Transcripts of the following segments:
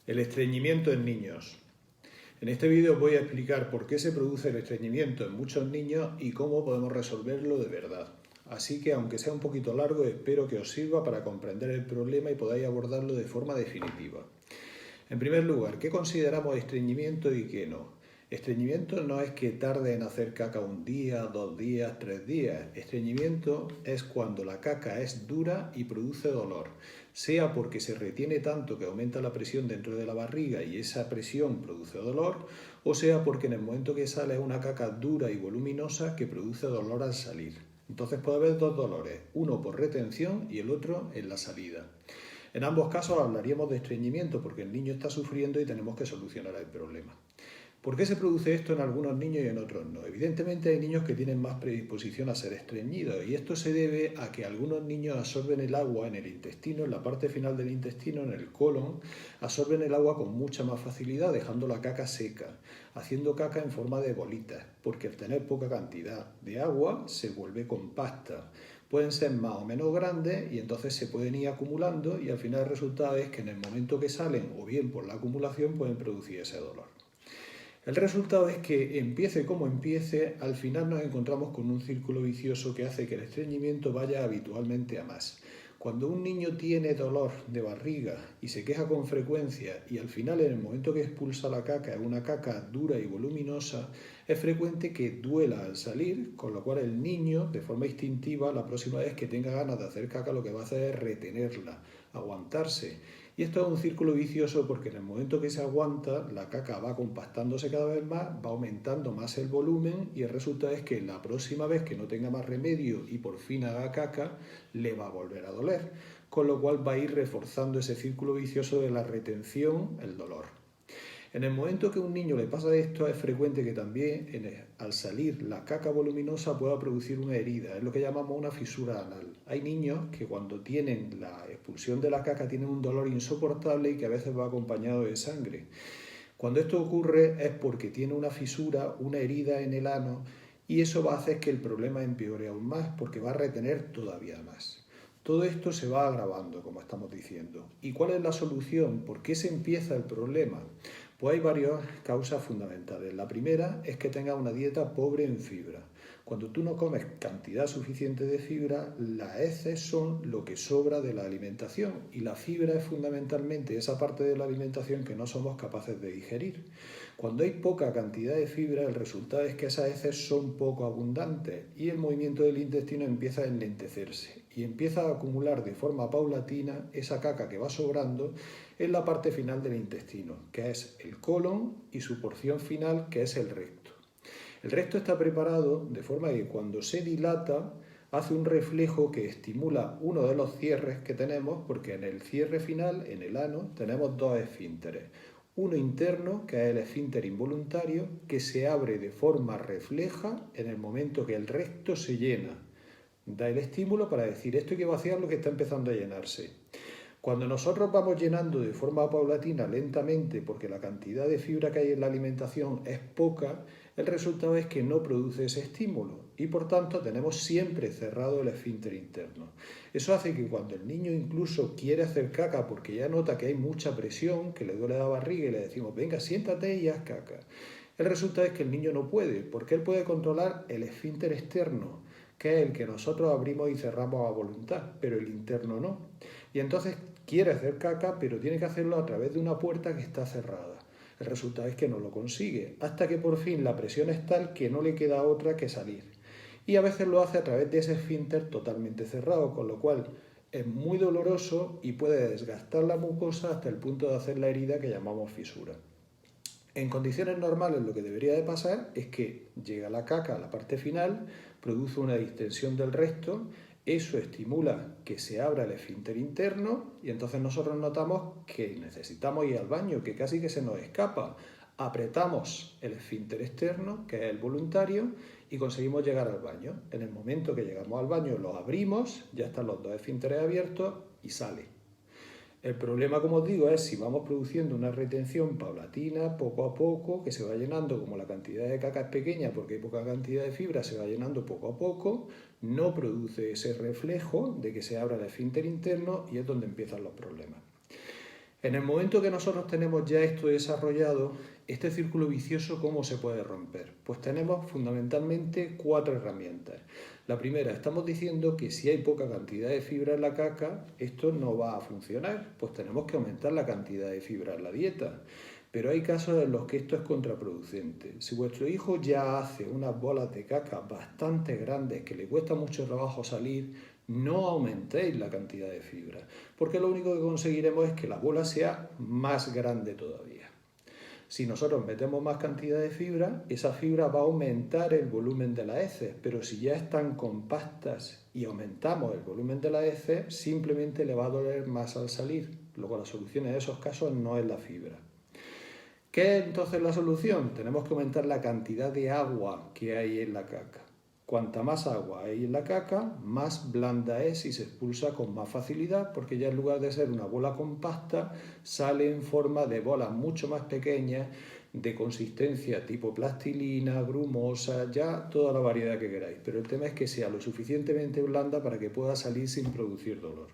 El estreñimiento en niños. En este vídeo voy a explicar por qué se produce el estreñimiento en muchos niños y cómo podemos resolverlo de verdad. Así que, aunque sea un poquito largo, espero que os sirva para comprender el problema y podáis abordarlo de forma definitiva. En primer lugar, ¿qué consideramos estreñimiento y qué no? Estreñimiento no es que tarde en hacer caca un día, 2 días, 3 días. Estreñimiento es cuando la caca es dura y produce dolor, sea porque se retiene tanto que aumenta la presión dentro de la barriga y esa presión produce dolor, o sea porque en el momento que sale es una caca dura y voluminosa que produce dolor al salir. Entonces puede haber dos dolores, uno por retención y el otro en la salida. En ambos casos hablaríamos de estreñimiento porque el niño está sufriendo y tenemos que solucionar el problema. ¿Por qué se produce esto en algunos niños y en otros no? Evidentemente hay niños que tienen más predisposición a ser estreñidos y esto se debe a que algunos niños absorben el agua en el intestino, en la parte final del intestino, en el colon, absorben el agua con mucha más facilidad, dejando la caca seca, haciendo caca en forma de bolitas, porque al tener poca cantidad de agua se vuelve compacta. Pueden ser más o menos grandes y entonces se pueden ir acumulando y al final el resultado es que en el momento que salen o bien por la acumulación pueden producir ese dolor. El resultado es que empiece como empiece, al final nos encontramos con un círculo vicioso que hace que el estreñimiento vaya habitualmente a más. Cuando un niño tiene dolor de barriga y se queja con frecuencia y al final en el momento que expulsa la caca es una caca dura y voluminosa, es frecuente que duela al salir, con lo cual el niño, de forma instintiva, la próxima vez que tenga ganas de hacer caca lo que va a hacer es retenerla, aguantarse. Y esto es un círculo vicioso porque en el momento que se aguanta, la caca va compactándose cada vez más, va aumentando más el volumen y el resultado es que la próxima vez que no tenga más remedio y por fin haga caca, le va a volver a doler. Con lo cual va a ir reforzando ese círculo vicioso de la retención, el dolor. En el momento que a un niño le pasa esto, es frecuente que también al salir la caca voluminosa pueda producir una herida, es lo que llamamos una fisura anal. Hay niños que cuando tienen la expulsión de la caca tienen un dolor insoportable y que a veces va acompañado de sangre. Cuando esto ocurre es porque tiene una fisura, una herida en el ano y eso va a hacer que el problema empeore aún más porque va a retener todavía más. Todo esto se va agravando, como estamos diciendo. ¿Y cuál es la solución? ¿Por qué se empieza el problema? Pues hay varias causas fundamentales. La primera es que tengas una dieta pobre en fibra. Cuando tú no comes cantidad suficiente de fibra, las heces son lo que sobra de la alimentación y la fibra es fundamentalmente esa parte de la alimentación que no somos capaces de digerir. Cuando hay poca cantidad de fibra, el resultado es que esas heces son poco abundantes y el movimiento del intestino empieza a enlentecerse y empieza a acumular de forma paulatina esa caca que va sobrando en la parte final del intestino, que es el colon y su porción final, que es el recto. El recto está preparado de forma que cuando se dilata hace un reflejo que estimula uno de los cierres que tenemos, porque en el cierre final, en el ano, tenemos dos esfínteres. Uno interno, que es el esfínter involuntario, que se abre de forma refleja en el momento que el recto se llena. Da el estímulo para decir esto hay que vaciar lo que está empezando a llenarse. Cuando nosotros vamos llenando de forma paulatina, lentamente, porque la cantidad de fibra que hay en la alimentación es poca, el resultado es que no produce ese estímulo y por tanto tenemos siempre cerrado el esfínter interno. Eso hace que cuando el niño incluso quiere hacer caca porque ya nota que hay mucha presión, que le duele la barriga y le decimos venga siéntate y haz caca, el resultado es que el niño no puede porque él puede controlar el esfínter externo, que es el que nosotros abrimos y cerramos a voluntad, pero el interno no. Y entonces quiere hacer caca, pero tiene que hacerlo a través de una puerta que está cerrada. El resultado es que no lo consigue, hasta que por fin la presión es tal que no le queda otra que salir. Y a veces lo hace a través de ese esfínter totalmente cerrado, con lo cual es muy doloroso y puede desgastar la mucosa hasta el punto de hacer la herida que llamamos fisura. En condiciones normales lo que debería de pasar es que llega la caca a la parte final, produce una distensión del recto, eso estimula que se abra el esfínter interno y entonces nosotros notamos que necesitamos ir al baño, que casi que se nos escapa. Apretamos el esfínter externo, que es el voluntario, y conseguimos llegar al baño. En el momento que llegamos al baño lo abrimos, ya están los dos esfínteres abiertos y sale. El problema, como os digo, es si vamos produciendo una retención paulatina, poco a poco, que se va llenando, como la cantidad de caca es pequeña porque hay poca cantidad de fibra, se va llenando poco a poco, no produce ese reflejo de que se abra el esfínter interno y es donde empiezan los problemas. En el momento que nosotros tenemos ya esto desarrollado, este círculo vicioso, ¿cómo se puede romper? Pues tenemos fundamentalmente 4 herramientas. La primera, estamos diciendo que si hay poca cantidad de fibra en la caca, esto no va a funcionar, pues tenemos que aumentar la cantidad de fibra en la dieta. Pero hay casos en los que esto es contraproducente. Si vuestro hijo ya hace unas bolas de caca bastante grandes que le cuesta mucho trabajo salir, no aumentéis la cantidad de fibra, porque lo único que conseguiremos es que la bola sea más grande todavía. Si nosotros metemos más cantidad de fibra, esa fibra va a aumentar el volumen de las heces, pero si ya están compactas y aumentamos el volumen de las heces, simplemente le va a doler más al salir. Luego la solución en esos casos no es la fibra. ¿Qué es entonces la solución? Tenemos que aumentar la cantidad de agua que hay en la caca. Cuanta más agua hay en la caca, más blanda es y se expulsa con más facilidad, porque ya en lugar de ser una bola compacta, sale en forma de bolas mucho más pequeñas, de consistencia tipo plastilina, grumosa, ya toda la variedad que queráis. Pero el tema es que sea lo suficientemente blanda para que pueda salir sin producir dolor.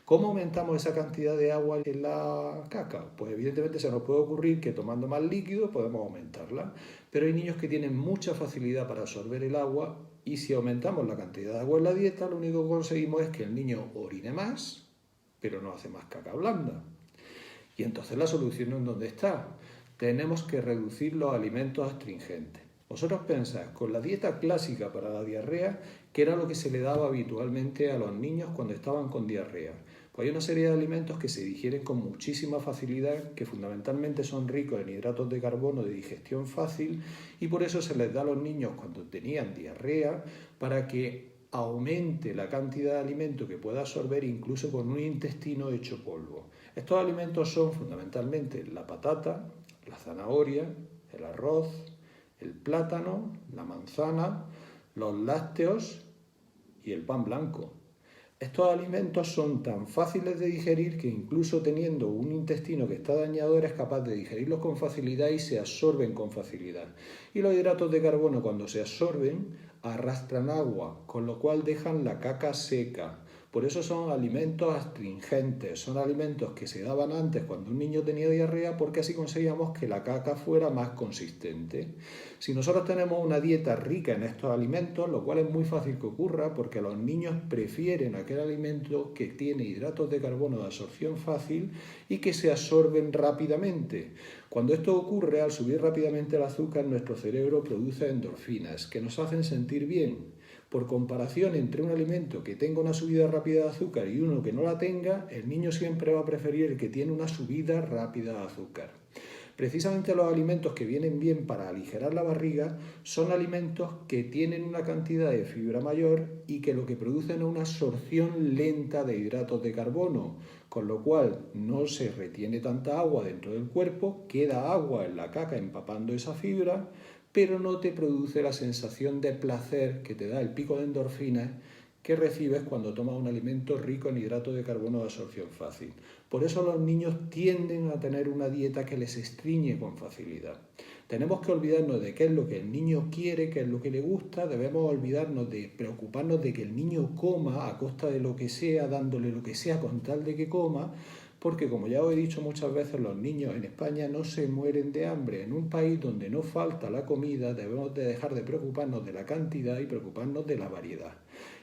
¿Cómo aumentamos esa cantidad de agua en la caca? Pues evidentemente se nos puede ocurrir que tomando más líquido podemos aumentarla, pero hay niños que tienen mucha facilidad para absorber el agua y si aumentamos la cantidad de agua en la dieta, lo único que conseguimos es que el niño orine más, pero no hace más caca blanda. Y entonces la solución en dónde está. Tenemos que reducir los alimentos astringentes. Vosotros pensáis, con la dieta clásica para la diarrea, ¿qué era lo que se le daba habitualmente a los niños cuando estaban con diarrea? Pues hay una serie de alimentos que se digieren con muchísima facilidad, que fundamentalmente son ricos en hidratos de carbono de digestión fácil y por eso se les da a los niños cuando tenían diarrea para que aumente la cantidad de alimento que pueda absorber incluso con un intestino hecho polvo. Estos alimentos son fundamentalmente la patata, la zanahoria, el arroz, el plátano, la manzana, los lácteos y el pan blanco. Estos alimentos son tan fáciles de digerir que incluso teniendo un intestino que está dañado eres capaz de digerirlos con facilidad y se absorben con facilidad. Y los hidratos de carbono cuando se absorben arrastran agua, con lo cual dejan la caca seca. Por eso son alimentos astringentes, son alimentos que se daban antes cuando un niño tenía diarrea porque así conseguíamos que la caca fuera más consistente. Si nosotros tenemos una dieta rica en estos alimentos, lo cual es muy fácil que ocurra porque los niños prefieren aquel alimento que tiene hidratos de carbono de absorción fácil y que se absorben rápidamente. Cuando esto ocurre, al subir rápidamente el azúcar, nuestro cerebro produce endorfinas que nos hacen sentir bien. Por comparación entre un alimento que tenga una subida rápida de azúcar y uno que no la tenga, el niño siempre va a preferir el que tiene una subida rápida de azúcar. Precisamente los alimentos que vienen bien para aligerar la barriga son alimentos que tienen una cantidad de fibra mayor y que lo que producen es una absorción lenta de hidratos de carbono, con lo cual no se retiene tanta agua dentro del cuerpo, queda agua en la caca empapando esa fibra, pero no te produce la sensación de placer que te da el pico de endorfinas que recibes cuando tomas un alimento rico en hidratos de carbono de absorción fácil. Por eso los niños tienden a tener una dieta que les estreñe con facilidad. Tenemos que olvidarnos de qué es lo que el niño quiere, qué es lo que le gusta, debemos olvidarnos de preocuparnos de que el niño coma a costa de lo que sea, dándole lo que sea con tal de que coma, porque como ya os he dicho muchas veces, los niños en España no se mueren de hambre. En un país donde no falta la comida, debemos de dejar de preocuparnos de la cantidad y preocuparnos de la variedad.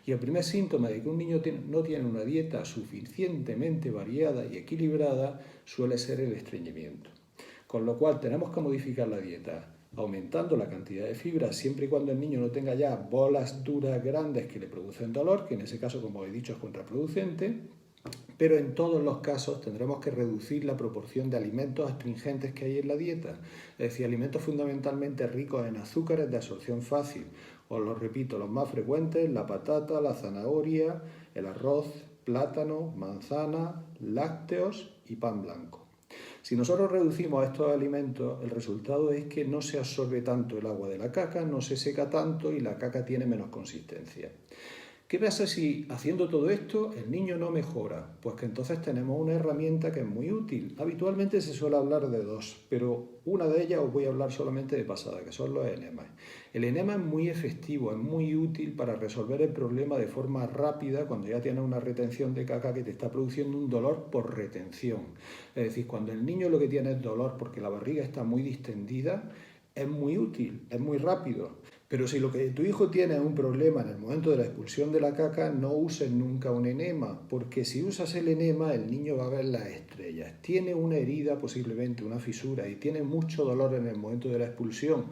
Y el primer síntoma de que un niño no tiene una dieta suficientemente variada y equilibrada suele ser el estreñimiento. Con lo cual tenemos que modificar la dieta, aumentando la cantidad de fibra siempre y cuando el niño no tenga ya bolas duras grandes que le producen dolor, que en ese caso, como he dicho, es contraproducente. Pero en todos los casos tendremos que reducir la proporción de alimentos astringentes que hay en la dieta, es decir, alimentos fundamentalmente ricos en azúcares de absorción fácil. Os lo repito, los más frecuentes, la patata, la zanahoria, el arroz, plátano, manzana, lácteos y pan blanco. Si nosotros reducimos estos alimentos, el resultado es que no se absorbe tanto el agua de la caca, no se seca tanto y la caca tiene menos consistencia. ¿Qué pasa si haciendo todo esto el niño no mejora? Pues que entonces tenemos una herramienta que es muy útil. Habitualmente se suele hablar de dos, pero una de ellas os voy a hablar solamente de pasada, que son los enemas. El enema es muy efectivo, es muy útil para resolver el problema de forma rápida cuando ya tienes una retención de caca que te está produciendo un dolor por retención. Es decir, cuando el niño lo que tiene es dolor porque la barriga está muy distendida, es muy útil, es muy rápido. Pero si lo que tu hijo tiene es un problema en el momento de la expulsión de la caca, no uses nunca un enema, porque si usas el enema, el niño va a ver las estrellas. Tiene una herida, posiblemente una fisura, y tiene mucho dolor en el momento de la expulsión.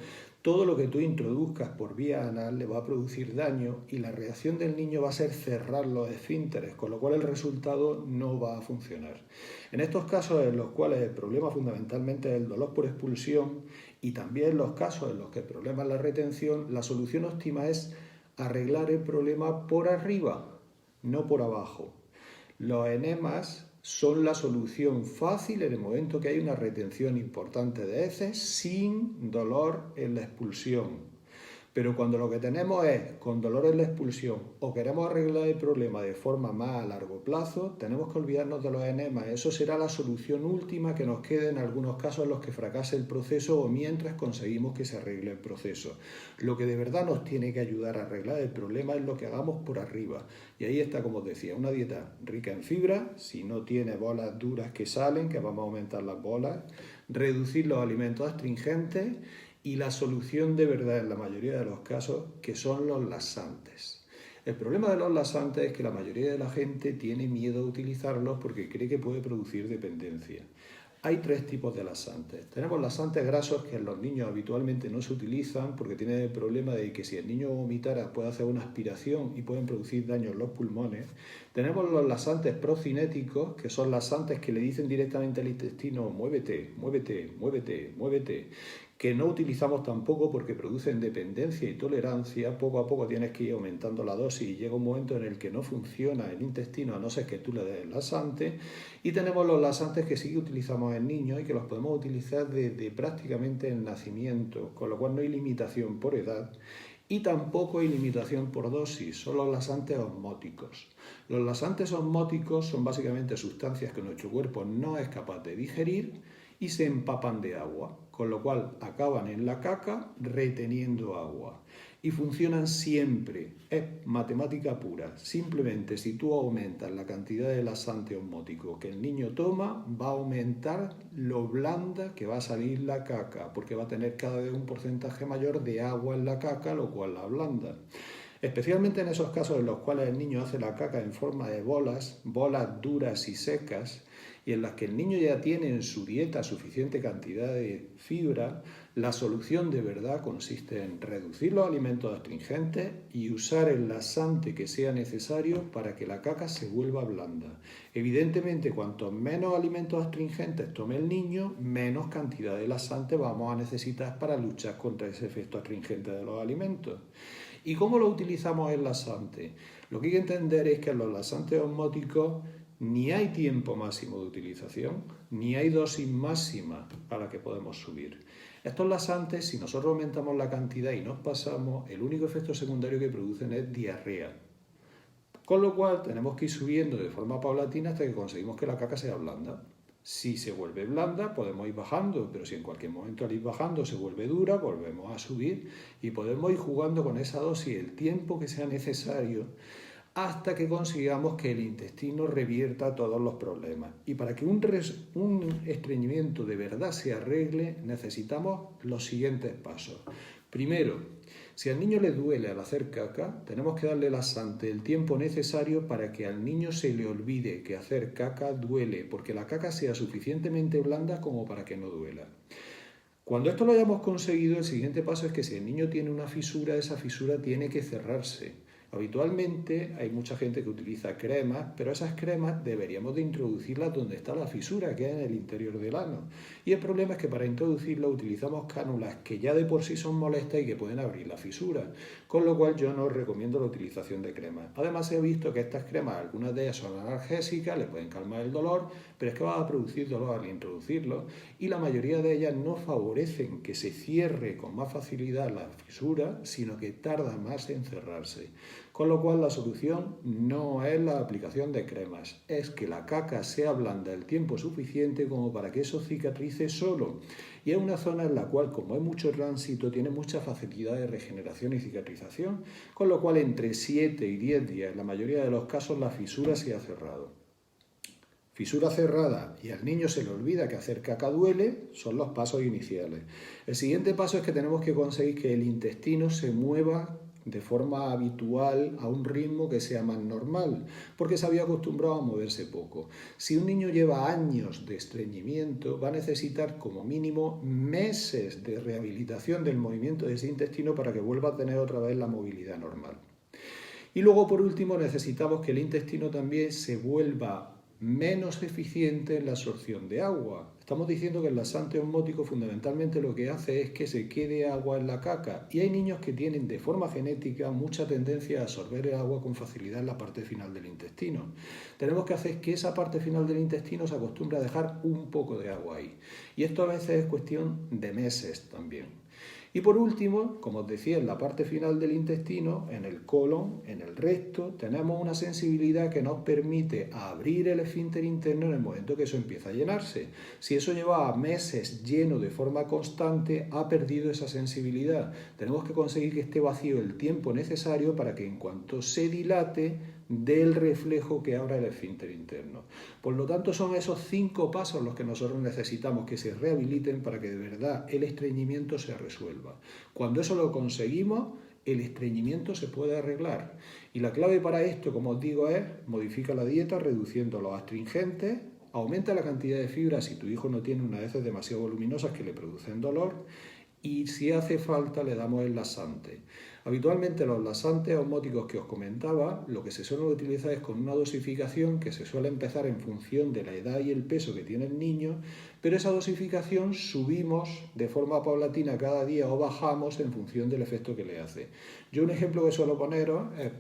Todo lo que tú introduzcas por vía anal le va a producir daño y la reacción del niño va a ser cerrar los esfínteres, con lo cual el resultado no va a funcionar. En estos casos en los cuales el problema fundamentalmente es el dolor por expulsión y también los casos en los que el problema es la retención, la solución óptima es arreglar el problema por arriba, no por abajo. Los enemas son la solución fácil en el momento que hay una retención importante de heces sin dolor en la expulsión. Pero cuando lo que tenemos es con dolor en la expulsión o queremos arreglar el problema de forma más a largo plazo, tenemos que olvidarnos de los enemas. Eso será la solución última que nos quede en algunos casos en los que fracase el proceso o mientras conseguimos que se arregle el proceso. Lo que de verdad nos tiene que ayudar a arreglar el problema es lo que hagamos por arriba. Y ahí está, como os decía, una dieta rica en fibra, si no tiene bolas duras que salen, que vamos a aumentar las bolas, reducir los alimentos astringentes y la solución de verdad en la mayoría de los casos, que son los laxantes. El problema de los laxantes es que la mayoría de la gente tiene miedo a utilizarlos porque cree que puede producir dependencia. Hay tres tipos de laxantes. Tenemos laxantes grasos que en los niños habitualmente no se utilizan porque tienen el problema de que si el niño vomitara puede hacer una aspiración y pueden producir daño en los pulmones. Tenemos los laxantes procinéticos, que son laxantes que le dicen directamente al intestino muévete, muévete, muévete, muévete, que no utilizamos tampoco porque producen dependencia y tolerancia. Poco a poco tienes que ir aumentando la dosis y llega un momento en el que no funciona el intestino a no ser que tú le des el laxante. Y tenemos los laxantes que sí que utilizamos en niños y que los podemos utilizar desde prácticamente el nacimiento, con lo cual no hay limitación por edad y tampoco hay limitación por dosis, son los laxantes osmóticos. Los laxantes osmóticos son básicamente sustancias que nuestro cuerpo no es capaz de digerir y se empapan de agua, con lo cual acaban en la caca reteniendo agua. Y funcionan siempre, es matemática pura. Simplemente si tú aumentas la cantidad de laxante osmótico que el niño toma, va a aumentar lo blanda que va a salir la caca, porque va a tener cada vez un porcentaje mayor de agua en la caca, lo cual la ablanda. Especialmente en esos casos en los cuales el niño hace la caca en forma de bolas duras y secas, y en las que el niño ya tiene en su dieta suficiente cantidad de fibra, la solución de verdad consiste en reducir los alimentos astringentes y usar el laxante que sea necesario para que la caca se vuelva blanda. Evidentemente, cuanto menos alimentos astringentes tome el niño, menos cantidad de laxante vamos a necesitar para luchar contra ese efecto astringente de los alimentos. ¿Y cómo lo utilizamos el laxante? Lo que hay que entender es que en los laxantes osmóticos ni hay tiempo máximo de utilización, ni hay dosis máxima a la que podemos subir. Estos laxantes, si nosotros aumentamos la cantidad y nos pasamos, el único efecto secundario que producen es diarrea. Con lo cual tenemos que ir subiendo de forma paulatina hasta que conseguimos que la caca sea blanda. Si se vuelve blanda, podemos ir bajando, pero si en cualquier momento al ir bajando se vuelve dura, volvemos a subir y podemos ir jugando con esa dosis el tiempo que sea necesario hasta que consigamos que el intestino revierta todos los problemas. Y para que un estreñimiento de verdad se arregle, necesitamos los siguientes pasos. Primero, si al niño le duele al hacer caca, tenemos que darle laxante el tiempo necesario para que al niño se le olvide que hacer caca duele, porque la caca sea suficientemente blanda como para que no duela. Cuando esto lo hayamos conseguido, el siguiente paso es que si el niño tiene una fisura, esa fisura tiene que cerrarse. Habitualmente hay mucha gente que utiliza cremas, pero esas cremas deberíamos de introducirlas donde está la fisura, que es en el interior del ano. Y el problema es que para introducirlas utilizamos cánulas que ya de por sí son molestas y que pueden abrir la fisura, con lo cual yo no recomiendo la utilización de cremas. Además he visto que estas cremas, algunas de ellas son analgésicas, le pueden calmar el dolor, pero es que va a producir dolor al introducirlo y la mayoría de ellas no favorecen que se cierre con más facilidad la fisura, sino que tarda más en cerrarse. Con lo cual la solución no es la aplicación de cremas, es que la caca sea blanda el tiempo suficiente como para que eso cicatrice solo. Y es una zona en la cual, como hay mucho tránsito, tiene mucha facilidad de regeneración y cicatrización, con lo cual entre 7 y 10 días, en la mayoría de los casos, la fisura se ha cerrado. Fisura cerrada y al niño se le olvida que hacer caca duele, son los pasos iniciales. El siguiente paso es que tenemos que conseguir que el intestino se mueva de forma habitual a un ritmo que sea más normal, porque se había acostumbrado a moverse poco. Si un niño lleva años de estreñimiento, va a necesitar como mínimo meses de rehabilitación del movimiento de ese intestino para que vuelva a tener otra vez la movilidad normal. Y luego, por último, necesitamos que el intestino también se vuelva menos eficiente en la absorción de agua. Estamos diciendo que el laxante osmótico fundamentalmente lo que hace es que se quede agua en la caca, y hay niños que tienen de forma genética mucha tendencia a absorber el agua con facilidad en la parte final del intestino. Tenemos que hacer que esa parte final del intestino se acostumbre a dejar un poco de agua ahí, y esto a veces es cuestión de meses también. Y por último, como os decía, en la parte final del intestino, en el colon, en el recto, tenemos una sensibilidad que nos permite abrir el esfínter interno en el momento que eso empieza a llenarse. Si eso llevaba meses lleno de forma constante, ha perdido esa sensibilidad. Tenemos que conseguir que esté vacío el tiempo necesario para que en cuanto se dilate, dé el reflejo que abra el esfínter interno. Por lo tanto, son esos 5 pasos los que nosotros necesitamos que se rehabiliten para que de verdad el estreñimiento se resuelva. Cuando eso lo conseguimos, el estreñimiento se puede arreglar. Y la clave para esto, como os digo, es modifica la dieta reduciendo los astringentes, aumenta la cantidad de fibra si tu hijo no tiene unas heces demasiado voluminosas que le producen dolor, y si hace falta le damos el laxante. Habitualmente los laxantes osmóticos que os comentaba, lo que se suele utilizar es con una dosificación que se suele empezar en función de la edad y el peso que tiene el niño, pero esa dosificación subimos de forma paulatina cada día o bajamos en función del efecto que le hace. Yo un ejemplo que suelo poneros es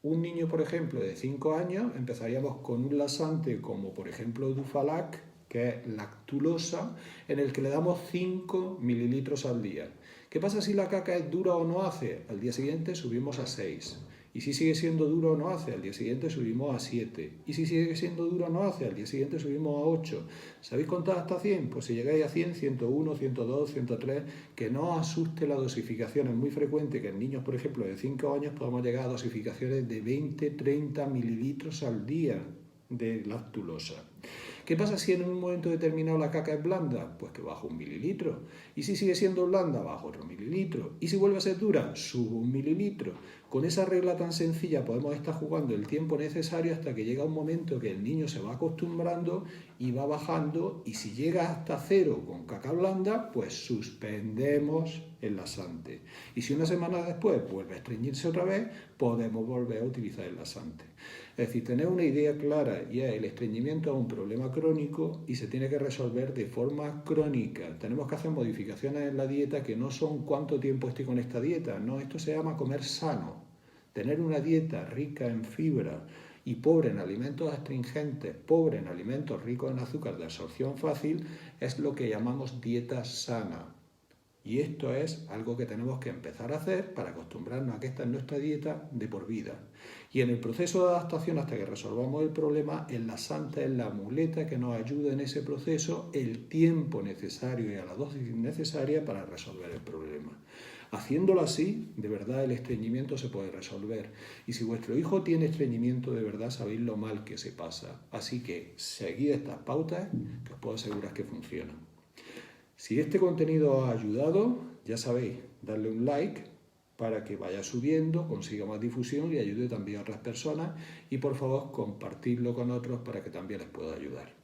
un niño, por ejemplo, de 5 años, empezaríamos con un laxante como por ejemplo Dufalac, que es lactulosa, en el que le damos 5 mililitros al día. ¿Qué pasa si la caca es dura o no hace? Al día siguiente subimos a 6. Y si sigue siendo duro o no hace, al día siguiente subimos a 7. Y si sigue siendo duro o no hace, al día siguiente subimos a 8. ¿Sabéis contar hasta 100? Pues si llegáis a 100, 101, 102, 103, que no os asuste la dosificación. Es muy frecuente que en niños, por ejemplo, de 5 años podamos llegar a dosificaciones de 20, 30 mililitros al día de lactulosa. ¿Qué pasa si en un momento determinado la caca es blanda? Pues que bajo 1 mililitro. Y si sigue siendo blanda, bajo otro mililitro. Y si vuelve a ser dura, subo 1 mililitro. Con esa regla tan sencilla podemos estar jugando el tiempo necesario hasta que llega un momento que el niño se va acostumbrando y va bajando, y si llega hasta 0 con caca blanda, pues suspendemos el laxante. Y si una semana después vuelve a estreñirse otra vez, podemos volver a utilizar el laxante. Es decir, tener una idea clara, y el estreñimiento es un problema crónico y se tiene que resolver de forma crónica. Tenemos que hacer modificaciones en la dieta que no son cuánto tiempo estoy con esta dieta, no, esto se llama comer sano. Tener una dieta rica en fibra y pobre en alimentos astringentes, pobre en alimentos ricos en azúcar de absorción fácil, es lo que llamamos dieta sana. Y esto es algo que tenemos que empezar a hacer para acostumbrarnos a que esta es nuestra dieta de por vida. Y en el proceso de adaptación, hasta que resolvamos el problema, el laxante es la muleta que nos ayuda en ese proceso el tiempo necesario y a la dosis necesaria para resolver el problema. Haciéndolo así, de verdad el estreñimiento se puede resolver. Y si vuestro hijo tiene estreñimiento, de verdad sabéis lo mal que se pasa. Así que seguid estas pautas que os puedo asegurar que funcionan. Si este contenido os ha ayudado, ya sabéis, darle un like para que vaya subiendo, consiga más difusión y ayude también a otras personas, y por favor compartirlo con otros para que también les pueda ayudar.